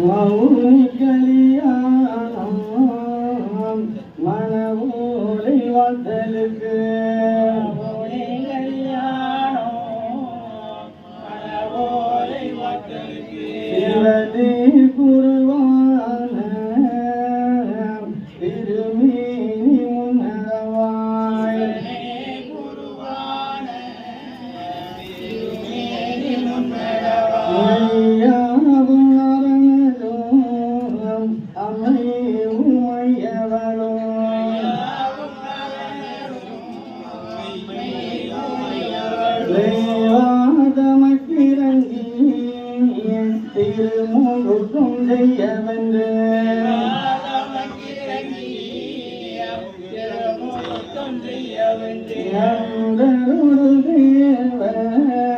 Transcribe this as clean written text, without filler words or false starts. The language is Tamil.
மௌனி கலியாணம் மனவோலை வாசலுக்கு சிவதி குருவான திருமேனி முன்னவாய் ஐயாவும் அரணரும் அமையும் ஐயவரும் தேவாதமக்கிரங்கி திருமுழுக்கும் செய்ய வென்று நந்தருள் தேவர்